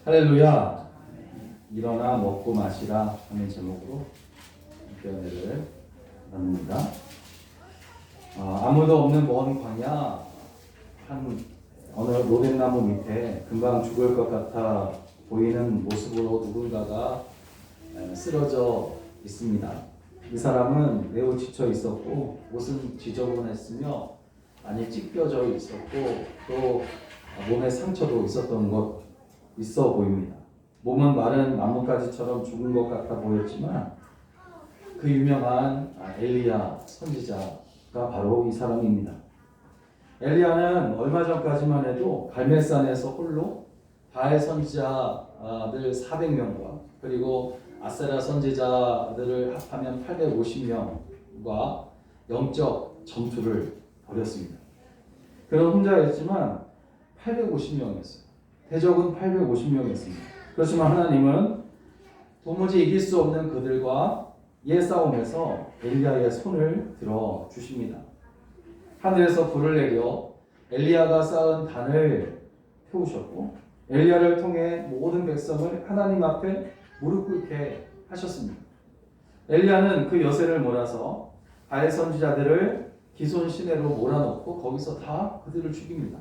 할렐루야. 일어나 먹고 마시라 하는 제목으로 은혜를 나눕니다. 아무도 없는 먼 광야 한 어느 로뎀나무 밑에 금방 죽을 것 같아 보이는 모습으로 누군가가 쓰러져 있습니다. 이 사람은 매우 지쳐 있었고 옷은 지저분했으며 많이 찢겨져 있었고 또 몸에 상처도 있어 보입니다. 몸은 마른 나뭇가지처럼 죽은 것 같아 보였지만 그 유명한 엘리야 선지자가 바로 이 사람입니다. 엘리야는 얼마 전까지만 해도 갈멜산에서 홀로 바알 선지자들 400명과 그리고 아세라 선지자들을 합하면 850명과 영적 전투를 벌였습니다. 그는 혼자였지만 850명이었어요. 대적은 850명이었습니다. 그렇지만 하나님은 도무지 이길 수 없는 그들과 예 싸움에서 엘리야의 손을 들어 주십니다. 하늘에서 불을 내려 엘리야가 쌓은 단을 태우셨고 엘리야를 통해 모든 백성을 하나님 앞에 무릎 꿇게 하셨습니다. 엘리야는 그 여세를 몰아서 바알 선지자들을 기손 시내로 몰아넣고 거기서 다 그들을 죽입니다.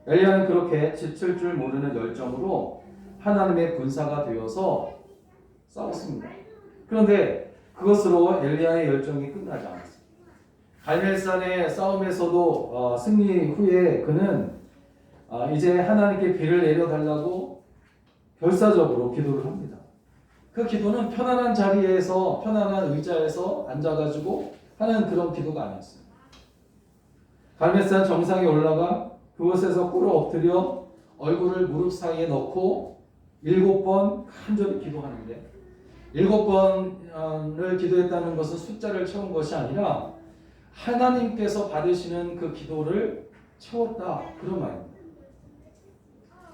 엘리야는 그렇게 지칠 줄 모르는 열정으로 하나님의 군사가 되어서 싸웠습니다. 그런데 그것으로 엘리야의 열정이 끝나지 않았습니다. 갈멜산의 싸움에서도 승리 후에 그는 이제 하나님께 비를 내려달라고 결사적으로 기도를 합니다. 그 기도는 편안한 자리에서 편안한 의자에서 앉아가지고 하는 그런 기도가 아니었어요. 갈멜산 정상에 올라가 그곳에서 꿇어 엎드려 얼굴을 무릎 사이에 넣고 7번 간절히 기도하는데 7번을 기도했다는 것은 숫자를 채운 것이 아니라 하나님께서 받으시는 그 기도를 채웠다 그런 말입니다.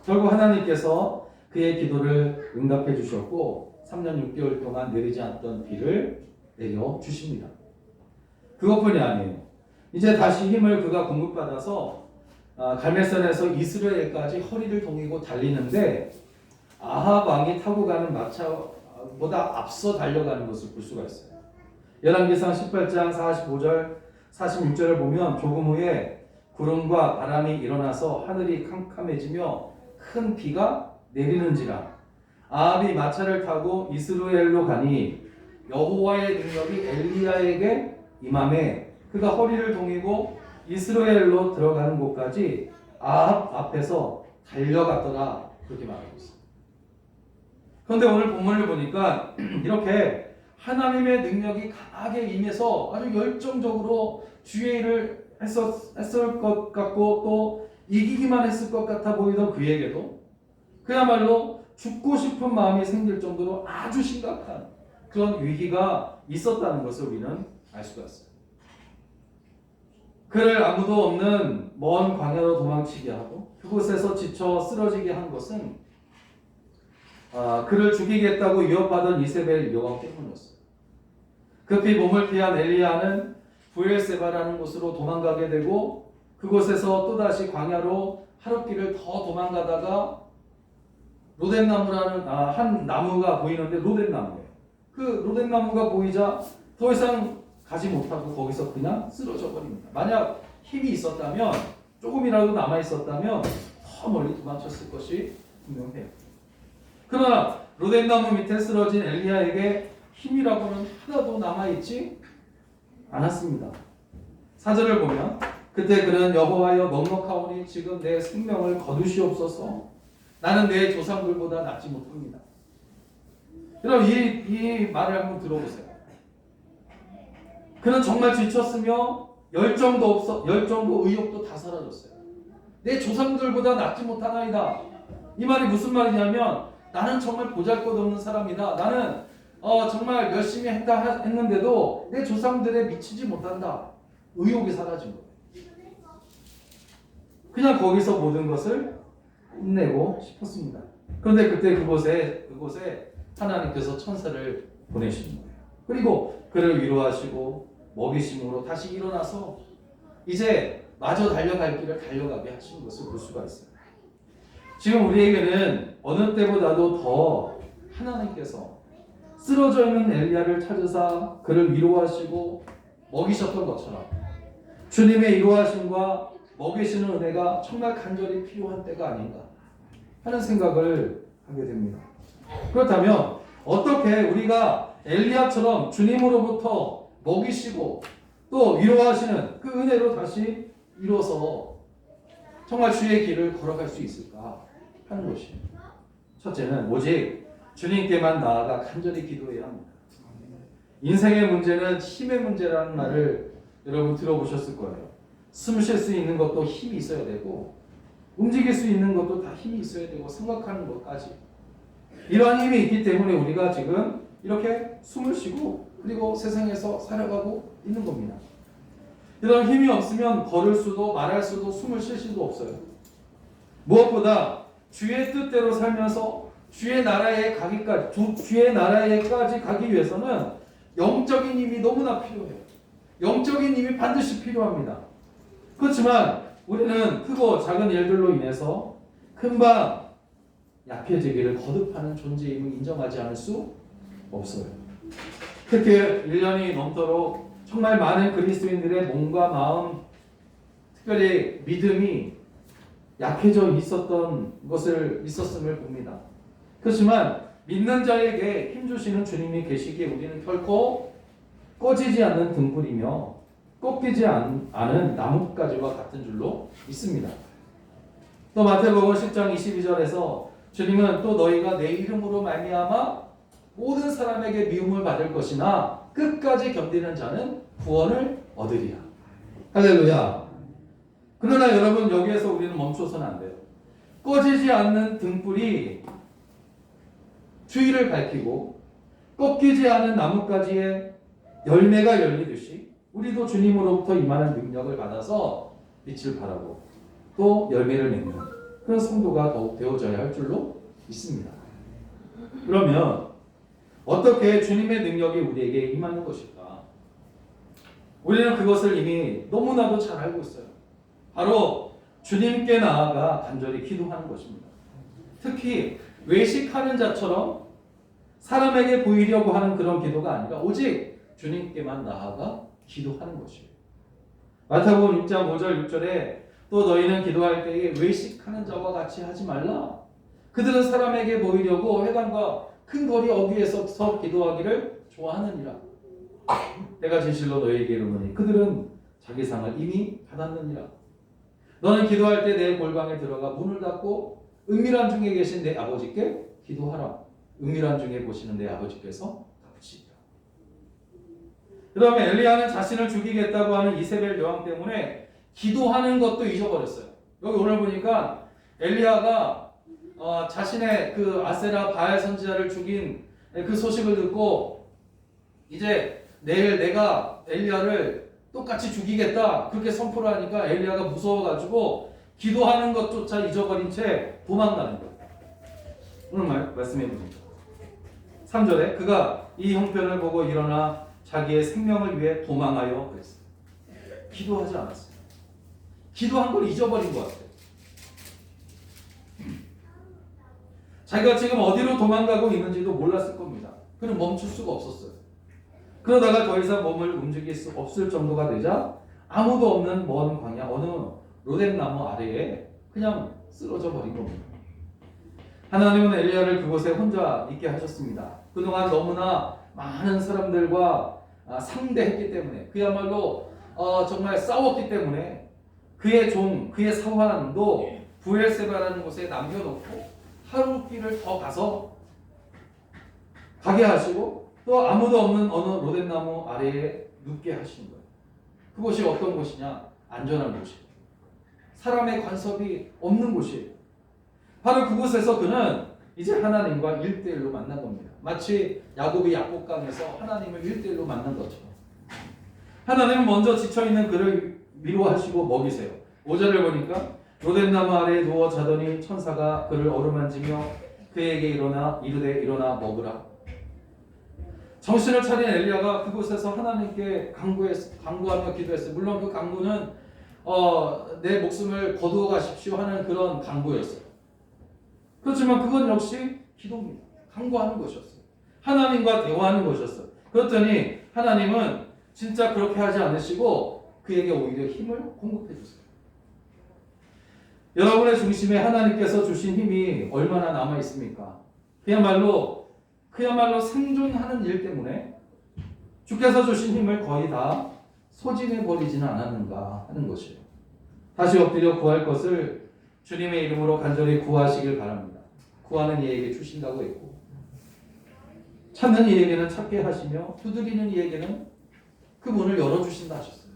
결국 하나님께서 그의 기도를 응답해 주셨고 3년 6개월 동안 내리지 않던 비를 내려 주십니다. 그것뿐이 아니에요. 이제 다시 힘을 그가 공급받아서 갈멜산에서 이스라엘까지 허리를 동이고 달리는데 아합 왕이 타고 가는 마차보다 앞서 달려가는 것을 볼 수가 있어요. 열왕기상 18장 45절 46절을 보면 조금 후에 구름과 바람이 일어나서 하늘이 캄캄해지며 큰 비가 내리는지라 아합이 마차를 타고 이스라엘로 가니 여호와의 능력이 엘리야에게 임함에 그가 허리를 동이고 이스라엘로 들어가는 곳까지 아합 앞에서 달려갔더라 그렇게 말하고 있습니다. 그런데 오늘 본문을 보니까 이렇게 하나님의 능력이 강하게 임해서 아주 열정적으로 주의 일을 했을 것 같고 또 이기기만 했을 것 같아 보이던 그에게도 그야말로 죽고 싶은 마음이 생길 정도로 아주 심각한 그런 위기가 있었다는 것을 우리는 알 수가 있어요. 그를 아무도 없는 먼 광야로 도망치게 하고 그곳에서 지쳐 쓰러지게 한 것은 그를 죽이겠다고 위협하던 이세벨 여왕 때문이었어요. 급히 몸을 피한 엘리야는 부엘세바라는 곳으로 도망가게 되고 그곳에서 또다시 광야로 하룻길을 더 도망가다가 로뎀나무라는 한 나무가 보이는데 로뎀나무예요. 그 로뎀나무가 보이자 더 이상 가지 못하고 거기서 그냥 쓰러져 버립니다. 만약 힘이 있었다면 조금이라도 남아 있었다면 더 멀리 도망쳤을 것이 분명해요. 그러나 로뎀나무 밑에 쓰러진 엘리야에게 힘이라고는 하나도 남아있지 않았습니다. 4절을 보면 그때 그는 여호와여 넉넉하오니 지금 내 생명을 거두시옵소서 나는 내 조상들보다 낫지 못합니다. 여러분 이 말을 한번 들어보세요. 그는 정말 지쳤으며 열정도 의욕도 다 사라졌어요. 내 조상들보다 낫지 못하나이다. 이 말이 무슨 말이냐면 나는 정말 보잘것없는 사람이다. 나는 정말 열심히 했는데도 내 조상들에 미치지 못한다. 의욕이 사라진 거예요. 그냥 거기서 모든 것을 끝내고 싶었습니다. 그런데 그때 그곳에 하나님께서 천사를 보내시는 거예요. 그리고 그를 위로하시고 먹이심으로 다시 일어나서 이제 마저 달려갈 길을 달려가게 하시는 것을 볼 수가 있어요. 지금 우리에게는 어느 때보다도 더 하나님께서 쓰러져 있는 엘리야를 찾으사 그를 위로하시고 먹이셨던 것처럼 주님의 위로하심과 먹이시는 은혜가 정말 간절히 필요한 때가 아닌가 하는 생각을 하게 됩니다. 그렇다면 어떻게 우리가 엘리야처럼 주님으로부터 먹이시고 또 위로하시는 그 은혜로 다시 이뤄서 정말 주의 길을 걸어갈 수 있을까 하는 것입니다. 첫째는 오직 주님께만 나아가 간절히 기도해야 합니다. 인생의 문제는 힘의 문제라는 말을 여러분 들어보셨을 거예요. 숨 쉴 수 있는 것도 힘이 있어야 되고 움직일 수 있는 것도 다 힘이 있어야 되고 생각하는 것까지 이러한 힘이 있기 때문에 우리가 지금 이렇게 숨을 쉬고 그리고 세상에서 살아가고 있는 겁니다. 이런 힘이 없으면 걸을 수도 말할 수도 숨을 쉴 수도 없어요. 무엇보다 주의 뜻대로 살면서 주의 나라에 가기까지 주의 나라에까지 가기 위해서는 영적인 힘이 너무나 필요해요. 영적인 힘이 반드시 필요합니다. 그렇지만 우리는 크고 작은 일들로 인해서 금방 약해지기를 거듭하는 존재임을 인정하지 않을 수 없어요. 특히 1년이 넘도록 정말 많은 그리스도인들의 몸과 마음, 특별히 믿음이 약해져 있었음을 봅니다. 그렇지만 믿는 자에게 힘주시는 주님이 계시기에 우리는 결코 꺼지지 않는 등불이며 꺾이지 않은 나뭇가지와 같은 줄로 믿습니다. 또 마태복음 10장 22절에서 주님은 또 너희가 내 이름으로 말미암아 모든 사람에게 미움을 받을 것이나 끝까지 견디는 자는 구원을 얻으리라. 할렐루야. 그러나 여러분 여기에서 우리는 멈춰서는 안 돼요. 꺼지지 않는 등불이 주위를 밝히고 꺾이지 않은 나뭇가지에 열매가 열리듯이 우리도 주님으로부터 임하는 능력을 받아서 빛을 발하고 또 열매를 맺는 그런 성도가 더욱 되어져야 할 줄로 믿습니다. 그러면 어떻게 주님의 능력이 우리에게 임하는 것일까? 우리는 그것을 이미 너무나도 잘 알고 있어요. 바로 주님께 나아가 간절히 기도하는 것입니다. 특히 외식하는 자처럼 사람에게 보이려고 하는 그런 기도가 아니라 오직 주님께만 나아가 기도하는 것이에요. 마태복음 6장 5절 6절에 또 너희는 기도할 때에 외식하는 자와 같이 하지 말라. 그들은 사람에게 보이려고 회당과 큰 거리 어귀에서 기도하기를 좋아하느니라. 내가 진실로 너희에게 이르노니 그들은 자기 상을 이미 받았느니라. 너는 기도할 때 내 골방에 들어가 문을 닫고 은밀한 중에 계신 내 아버지께 기도하라. 은밀한 중에 보시는 내 아버지께서 갚으시리라. 그다음에 엘리야는 자신을 죽이겠다고 하는 이세벨 여왕 때문에 기도하는 것도 잊어버렸어요. 여기 오늘 보니까 엘리야가 자신의 그 아세라 바알 선지자를 죽인 그 소식을 듣고 이제 내일 내가 엘리야를 똑같이 죽이겠다 그렇게 선포를 하니까 엘리야가 무서워가지고 기도하는 것조차 잊어버린 채 도망가는 거예요. 오늘 말씀해 보니까 3절에 그가 이 형편을 보고 일어나 자기의 생명을 위해 도망하여 그랬어요. 기도하지 않았어요. 기도한 걸 잊어버린 것 같아요. 자기가 지금 어디로 도망가고 있는지도 몰랐을 겁니다. 그는 멈출 수가 없었어요. 그러다가 더 이상 몸을 움직일 수 없을 정도가 되자 아무도 없는 먼 광야 어느 로뎀나무 아래에 그냥 쓰러져 버린 겁니다. 하나님은 엘리야를 그곳에 혼자 있게 하셨습니다. 그동안 너무나 많은 사람들과 상대했기 때문에 그야말로 정말 싸웠기 때문에 그의 종, 그의 사환도 부엘세바라는 곳에 남겨놓고 하루 길을 더 가게 하시고 또 아무도 없는 어느 로뎀나무 아래에 눕게 하신 거예요. 그곳이 어떤 곳이냐? 안전한 곳이에요. 사람의 간섭이 없는 곳이에요. 바로 그곳에서 그는 이제 하나님과 1대1로 만난 겁니다. 마치 야곱이 약복강에서 하나님을 1대1로 만난 것처럼. 하나님은 먼저 지쳐있는 그를 위로하시고 먹이세요. 5절을 보니까 로뎀나무 아래에 누워 자더니 천사가 그를 어루만지며 그에게 이르되 일어나 먹으라. 정신을 차린 엘리야가 그곳에서 하나님께 간구하며 기도했어요. 물론 그 간구는 내 목숨을 거두어 가십시오 하는 그런 간구였어요. 그렇지만 그건 역시 기도입니다. 간구하는 것이었어요. 하나님과 대화하는 것이었어요. 그랬더니 하나님은 진짜 그렇게 하지 않으시고 그에게 오히려 힘을 공급해 주세요. 여러분의 중심에 하나님께서 주신 힘이 얼마나 남아 있습니까? 그야말로 생존하는 일 때문에 주께서 주신 힘을 거의 다 소진해 버리지는 않았는가 하는 것이에요. 다시 엎드려 구할 것을 주님의 이름으로 간절히 구하시길 바랍니다. 구하는 이에게 주신다고 했고, 찾는 이에게는 찾게 하시며 두드리는 이에게는 그 문을 열어주신다 하셨어요.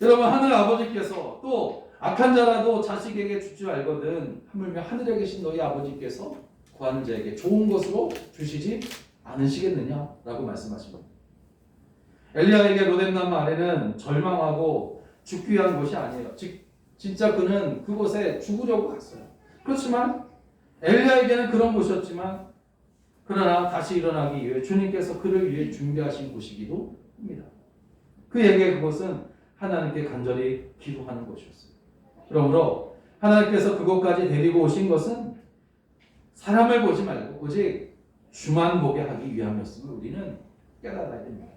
여러분, 하늘 아버지께서 또 악한 자라도 자식에게 줄 줄 알거든 하물며 하늘에 계신 너희 아버지께서 구하는 자에게 좋은 것으로 주시지 않으시겠느냐라고 말씀하십니다. 엘리야에게 로뎀나무 아래는 절망하고 죽기 위한 곳이 아니에요. 진짜 그는 그곳에 죽으려고 갔어요. 그렇지만 엘리야에게는 그런 곳이었지만 그러나 다시 일어나기 위해 주님께서 그를 위해 준비하신 곳이기도 합니다. 그에게 그곳은 하나님께 간절히 기도하는 곳이었어요. 그러므로 하나님께서 그곳까지 데리고 오신 것은 사람을 보지 말고 오직 주만 보게 하기 위함이었음을 우리는 깨달아야 됩니다.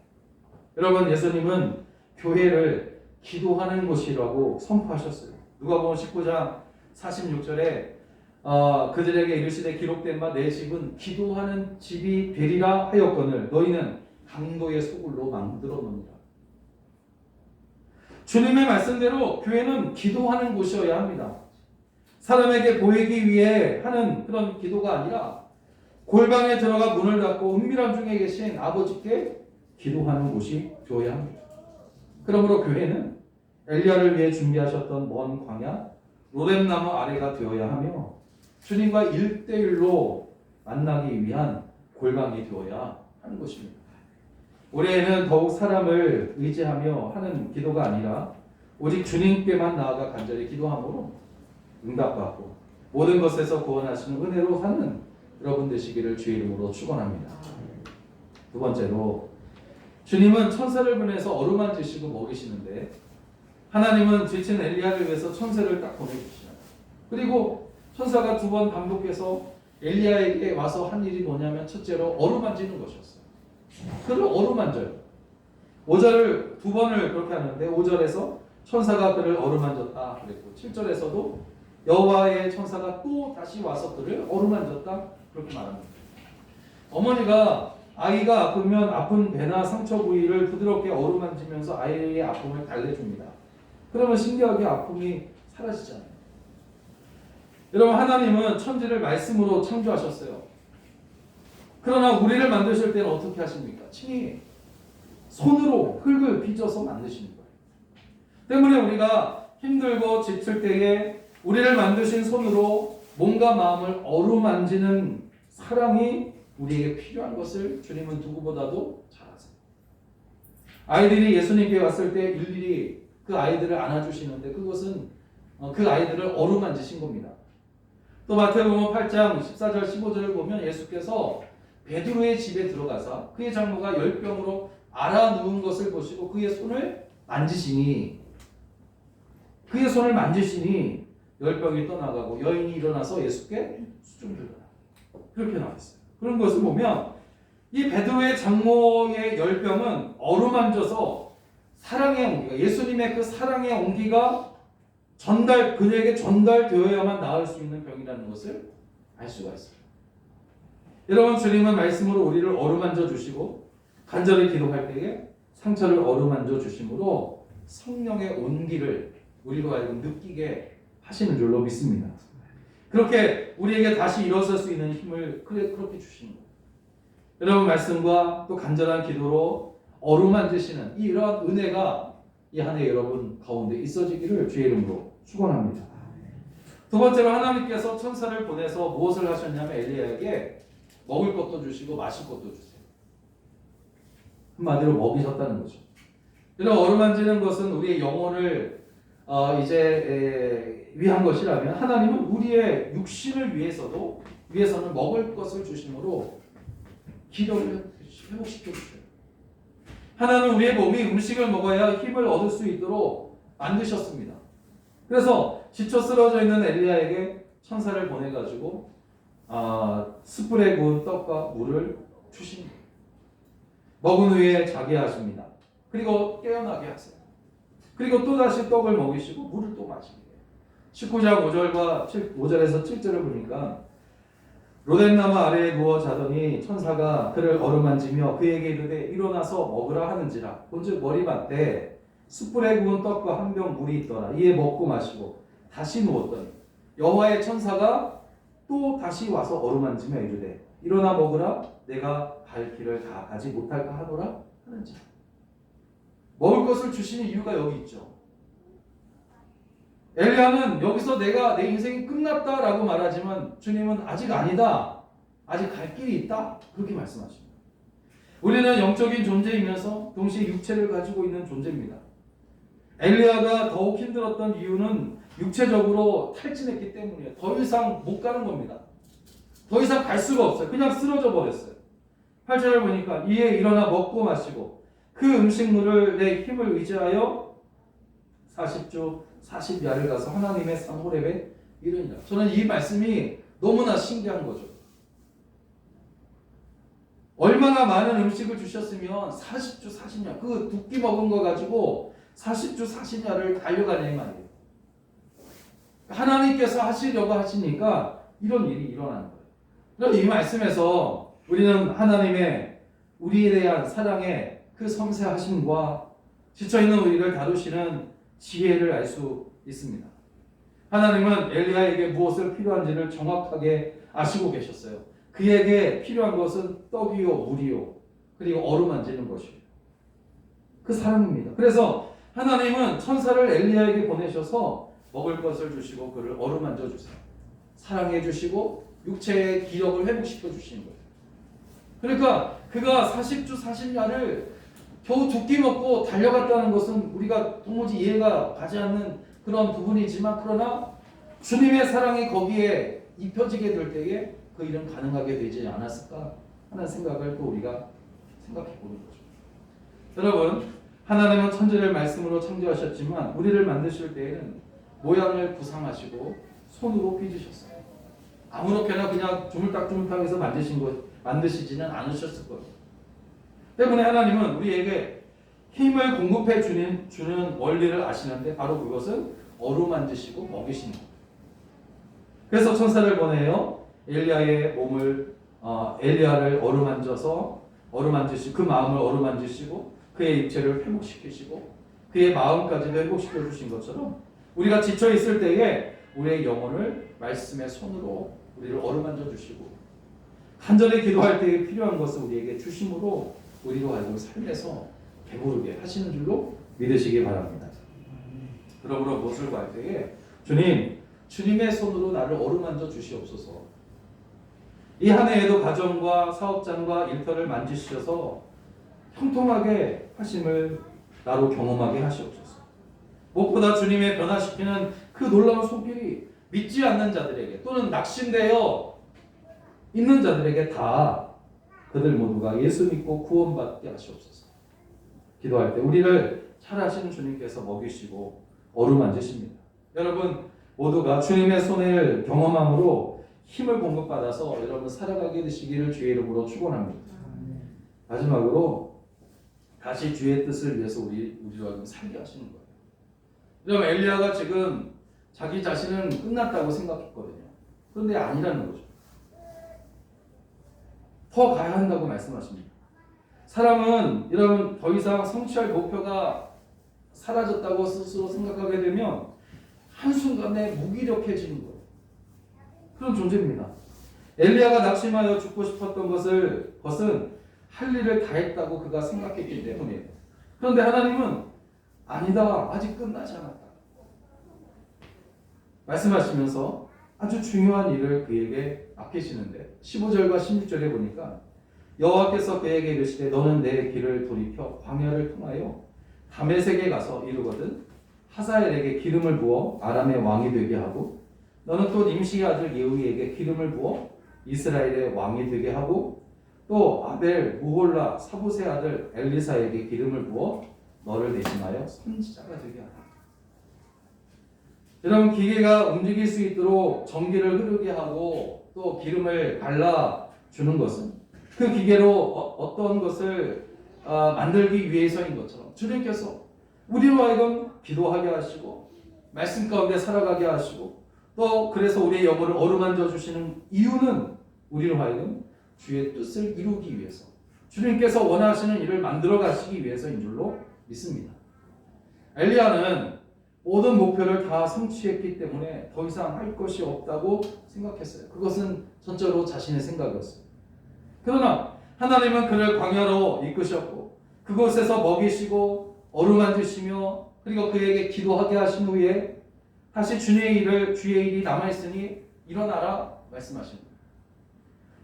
여러분, 예수님은 교회를 기도하는 곳이라고 선포하셨어요. 누가복음 19장 46절에 그들에게 이르시되 기록된 바 내 집은 기도하는 집이 되리라 하였거늘 너희는 강도의 소굴로 만들어 놓으니라. 주님의 말씀대로 교회는 기도하는 곳이어야 합니다. 사람에게 보이기 위해 하는 그런 기도가 아니라 골방에 들어가 문을 닫고 은밀한 중에 계신 아버지께 기도하는 곳이 되어야 합니다. 그러므로 교회는 엘리야를 위해 준비하셨던 먼 광야 로뎀나무 아래가 되어야 하며 주님과 1대1로 만나기 위한 골방이 되어야 하는 것입니다. 올해에는 더욱 사람을 의지하며 하는 기도가 아니라 오직 주님께만 나아가 간절히 기도함으로 응답받고 모든 것에서 구원하시는 은혜로 사는 여러분 되시기를 주의 이름으로 축원합니다. 두 번째로, 주님은 천사를 보내서 어루만지시고 먹이시는데 하나님은 지친 엘리야를 위해서 천사를 딱 보내주시잖아요. 그리고 천사가 두 번 반복해서 엘리야에게 와서 한 일이 뭐냐면 첫째로 어루만지는 것이었어요. 그를 어루만져요. 5절을 두 번을 그렇게 하는데 5절에서 천사가 그를 어루만졌다 그랬고 7절에서도 여호와의 천사가 또 다시 와서 그를 어루만졌다 그렇게 말합니다. 어머니가 아이가 아프면 아픈 배나 상처 부위를 부드럽게 어루만지면서 아이의 아픔을 달래줍니다. 그러면 신기하게 아픔이 사라지잖아요. 여러분, 하나님은 천지를 말씀으로 창조하셨어요. 그러나 우리를 만드실 때는 어떻게 하십니까? 친히 손으로 흙을 빚어서 만드시는 거예요. 때문에 우리가 힘들고 지칠 때에 우리를 만드신 손으로 몸과 마음을 어루만지는 사랑이 우리에게 필요한 것을 주님은 누구보다도 잘 아세요. 아이들이 예수님께 왔을 때 일일이 그 아이들을 안아주시는데 그것은 그 아이들을 어루만지신 겁니다. 또 마태복음 8장 14절 15절을 보면 예수께서 베드로의 집에 들어가서 그의 장모가 열병으로 앓아 누운 것을 보시고 그의 손을 만지시니 열병이 떠나가고 여인이 일어나서 예수께 수종들더라. 그렇게 나왔어요. 그런 것을 보면 이 베드로의 장모의 열병은 어루만져서 사랑의 온기가, 예수님의 그 사랑의 온기가 그녀에게 전달되어야만 나을 수 있는 병이라는 것을 알 수가 있어요. 여러분, 주님은 말씀으로 우리를 어루만져 주시고 간절히 기도할 때에 상처를 어루만져 주심으로 성령의 온기를 우리로 하여금 느끼게 하시는 줄로 믿습니다. 그렇게 우리에게 다시 일어설 수 있는 힘을 그렇게 주시는 거예요. 여러분, 말씀과 또 간절한 기도로 어루만지시는 이러한 은혜가 이 한 해 여러분 가운데 있어지기를 주의 이름으로 축원합니다. 두 번째로, 하나님께서 천사를 보내서 무엇을 하셨냐면 엘리야에게 먹을 것도 주시고 마실 것도 주세요. 한마디로 먹이셨다는 거죠. 이런 어루만지는 것은 우리의 영혼을 위한 것이라면 하나님은 우리의 육신을 위해서는 먹을 것을 주심으로 기도를 회복시켜 주셔요. 하나님은 우리의 몸이 음식을 먹어야 힘을 얻을 수 있도록 만드셨습니다. 그래서 지쳐 쓰러져 있는 엘리야에게 천사를 보내가지고 숯불에 구운 떡과 물을 주십니다. 먹은 후에 자게 하십니다. 그리고 깨어나게 하세요. 그리고 또다시 떡을 먹이시고 물을 또 마시게 해요. 19장 5절에서 7절을 보니까 로뎀나무 아래에 누워 자더니 천사가 그를 어루만지며 그에게 이르되 일어나서 먹으라 하는지라. 본즉 머리맡에 숯불에 구운 떡과 한 병 물이 있더라. 이에 먹고 마시고 다시 누웠더니 여호와의 천사가 또 다시 와서 어루만지며 이르되 일어나 먹으라. 내가 갈 길을 다 가지 못할까 하노라 하는지라. 먹을 것을 주시는 이유가 여기 있죠. 엘리야는 여기서 내가 내 인생이 끝났다라고 말하지만 주님은 아직 아니다. 아직 갈 길이 있다. 그렇게 말씀하십니다. 우리는 영적인 존재이면서 동시에 육체를 가지고 있는 존재입니다. 엘리야가 더욱 힘들었던 이유는 육체적으로 탈진했기 때문이에요. 더 이상 못 가는 겁니다. 더 이상 갈 수가 없어요. 그냥 쓰러져 버렸어요. 8절을 보니까 이에 일어나 먹고 마시고 그 음식물을 내 힘을 의지하여 40주 40야를 가서 하나님의 산 호렙에 이르니라. 저는 이 말씀이 너무나 신기한 거죠. 얼마나 많은 음식을 주셨으면 40주 40야 그 두 끼 먹은 거 가지고 40주 40야를 달려가냐 이 말이에요. 하나님께서 하시려고 하시니까 이런 일이 일어나는 거예요. 그럼 이 말씀에서 우리는 하나님의 우리에 대한 사랑의 그 섬세하심과 지쳐있는 우리를 다루시는 지혜를 알 수 있습니다. 하나님은 엘리야에게 무엇을 필요한지를 정확하게 아시고 계셨어요. 그에게 필요한 것은 떡이요 물이요 그리고 어루만지는 것이요. 그 사랑입니다. 그래서 하나님은 천사를 엘리야에게 보내셔서 먹을 것을 주시고 그를 어루만져 주세요. 사랑해 주시고 육체의 기력을 회복시켜 주시는 거예요. 그러니까 그가 40주 40야를 겨우 두 끼 먹고 달려갔다는 것은 우리가 도무지 이해가 가지 않는 그런 부분이지만 그러나 주님의 사랑이 거기에 입혀지게 될 때에 그 일은 가능하게 되지 않았을까 하는 생각을 또 우리가 생각해 보는 거죠. 여러분, 하나님은 천지를 말씀으로 창조하셨지만 우리를 만드실 때에는 모양을 구상하시고 손으로 빚으셨어요. 아무렇게나 그냥 조물딱조물딱해서 만드시지는 않으셨을 거예요. 때문에 하나님은 우리에게 힘을 공급해 주는 원리를 아시는데 바로 그것은 어루만지시고 먹이시는 거예요. 그래서 천사를 보내요. 엘리야의 몸을 엘리야를 어루만지시고 그 마음을 어루만지시고 그의 육체를 회복시키시고 그의 마음까지도 회복시켜 주신 것처럼 우리가 지쳐 있을 때에 우리의 영혼을 말씀의 손으로 우리를 어루만져 주시고 간절히 기도할 때에 필요한 것을 우리에게 주심으로 우리로 하여금 삶에서 배부르게 하시는 줄로 믿으시기 바랍니다. 그러므로 무엇을 구할 때에 주님의 손으로 나를 어루만져 주시옵소서. 이 한 해에도 가정과 사업장과 일터를 만지셔서 형통하게 하심을 나로 경험하게 하시옵소서. 무엇보다 주님의 변화시키는 그 놀라운 손길이 믿지 않는 자들에게 또는 낙심되어 있는 자들에게 다 그들 모두가 예수 믿고 구원받게 하시옵소서. 기도할 때 우리를 잘하시는 주님께서 먹이시고 어루만지십니다. 여러분 모두가 주님의 손을 경험함으로 힘을 공급받아서 여러분 살아가게 되시기를 주의 이름으로 축원합니다. 마지막으로 다시 주의 뜻을 위해서 우리로 살게 하시는 거예요. 여러분 엘리야가 지금 자기 자신은 끝났다고 생각했거든요. 그런데 아니라는 거죠. 더 가야 한다고 말씀하십니다. 사람은 여러분 더 이상 성취할 목표가 사라졌다고 스스로 생각하게 되면 한순간에 무기력해지는 거예요. 그런 존재입니다. 엘리야가 낙심하여 죽고 싶었던 것은 할 일을 다 했다고 그가 생각했기 때문이에요. 그런데 하나님은 아니다. 아직 끝나지 않았다. 말씀하시면서 아주 중요한 일을 그에게 맡기시는데 15절과 16절에 보니까 여호와께서 그에게 이르시되 너는 내 길을 돌이켜 광야를 통하여 다메섹에 가서 이르거든 하사엘에게 기름을 부어 아람의 왕이 되게 하고 너는 또 nim시의 아들 예후에게 기름을 부어 이스라엘의 왕이 되게 하고 또 아벨 무홀라 사부세 아들 엘리사에게 기름을 부어 너를 대신하여 선지자가 되게 하라. 여러분 기계가 움직일 수 있도록 전기를 흐르게 하고 또 기름을 발라주는 것은 그 기계로 어떤 것을 만들기 위해서인 것처럼 주님께서 우리로 하여금 기도하게 하시고 말씀 가운데 살아가게 하시고 또 그래서 우리의 영혼을 어루만져 주시는 이유는 우리로 하여금 주의 뜻을 이루기 위해서 주님께서 원하시는 일을 만들어 가시기 위해서인 줄로 믿습니다. 엘리야는 모든 목표를 다 성취했기 때문에 더 이상 할 것이 없다고 생각했어요. 그것은 전적으로 자신의 생각이었어요. 그러나 하나님은 그를 광야로 이끄셨고 그곳에서 먹이시고 어루만지시며 그리고 그에게 기도하게 하신 후에 다시 주의 일이 남아있으니 일어나라 말씀하십니다.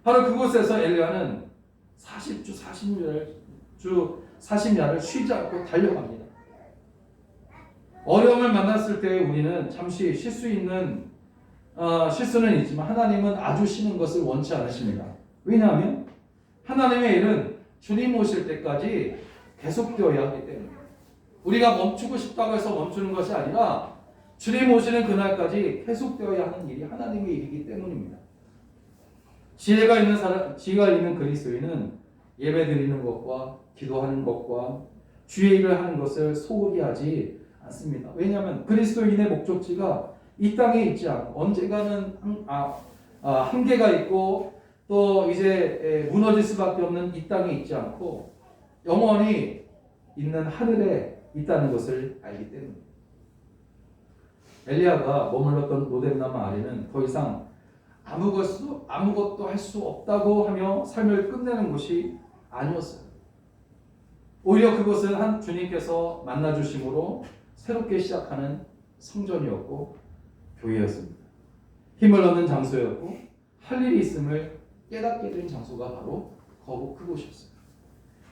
바로 그곳에서 엘리야는 40야를 쉬지 않고 달려갑니다. 어려움을 만났을 때 우리는 잠시 쉴 수 있는 실수는 있지만 하나님은 아주 쉬는 것을 원치 않으십니다. 왜냐하면 하나님의 일은 주님 오실 때까지 계속되어야 하기 때문에 우리가 멈추고 싶다고 해서 멈추는 것이 아니라 주님 오시는 그날까지 계속되어야 하는 일이 하나님의 일이기 때문입니다. 지혜가 있는 그리스도인은 예배드리는 것과 기도하는 것과 주의 일을 하는 것을 소홀히 하지 않습니다. 왜냐하면 그리스도인의 목적지가 이 땅에 있지 않고 언젠가는 한계가 있고 또 이제 무너질 수밖에 없는 이 땅에 있지 않고 영원히 있는 하늘에 있다는 것을 알기 때문입니다. 엘리야가 머물렀던 로뎀나무 아래는 더 이상 아무것도 할 수 없다고 하며 삶을 끝내는 곳이 아니었어요. 오히려 그곳은 주님께서 만나주심으로 새롭게 시작하는 성전이었고 교회였습니다. 힘을 얻는 장소였고 할 일이 있음을 깨닫게 된 장소가 바로 그곳이었어요.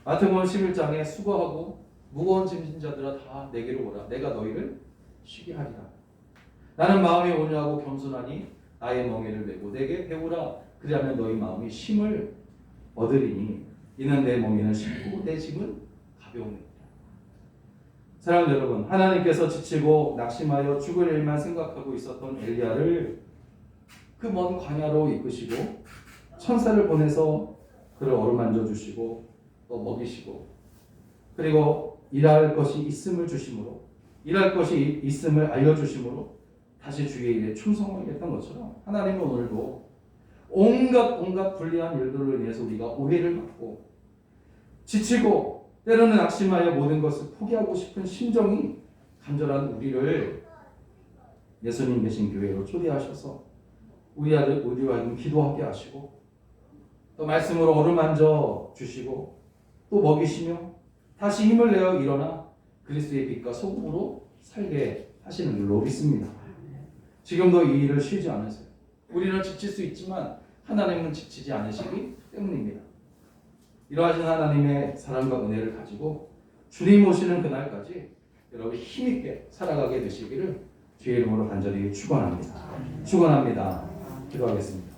마태복음 11장에 수고하고 무거운 짐진 자들아 다 내게로 오라 내가 너희를 쉬게 하리라. 나는 마음이 온유하고 겸손하니 나의 멍에를 메고 내게 배우라. 그리하면 너희 마음이 쉼을 얻으리니 이는 내 멍에는 쉽고 내 짐은 가벼우니라. 사랑하는 여러분, 하나님께서 지치고 낙심하여 죽을 일만 생각하고 있었던 엘리야를 그 먼 광야로 이끄시고 천사를 보내서 그를 어루만져 주시고 또 먹이시고 그리고 일할 것이 있음을 주심으로 일할 것이 있음을 알려주심으로 다시 주의 일에 충성하게 했던 것처럼 하나님은 오늘도 온갖 불리한 일들로 인해서 우리가 오해를 받고 지치고 때로는 낙심하여 모든 것을 포기하고 싶은 심정이 간절한 우리를 예수님 계신 교회로 초대하셔서 우리와 기도하게 하시고 또 말씀으로 어루만져 주시고 또 먹이시며 다시 힘을 내어 일어나 그리스도의 빛과 소금으로 살게 하시는 줄로 믿습니다. 지금도 이 일을 쉬지 않으세요. 우리는 지칠 수 있지만 하나님은 지치지 않으시기 때문입니다. 이러하신 하나님의 사랑과 은혜를 가지고 주님 오시는 그날까지 여러분 힘있게 살아가게 되시기를 주의 이름으로 간절히 축원합니다. 기도하겠습니다.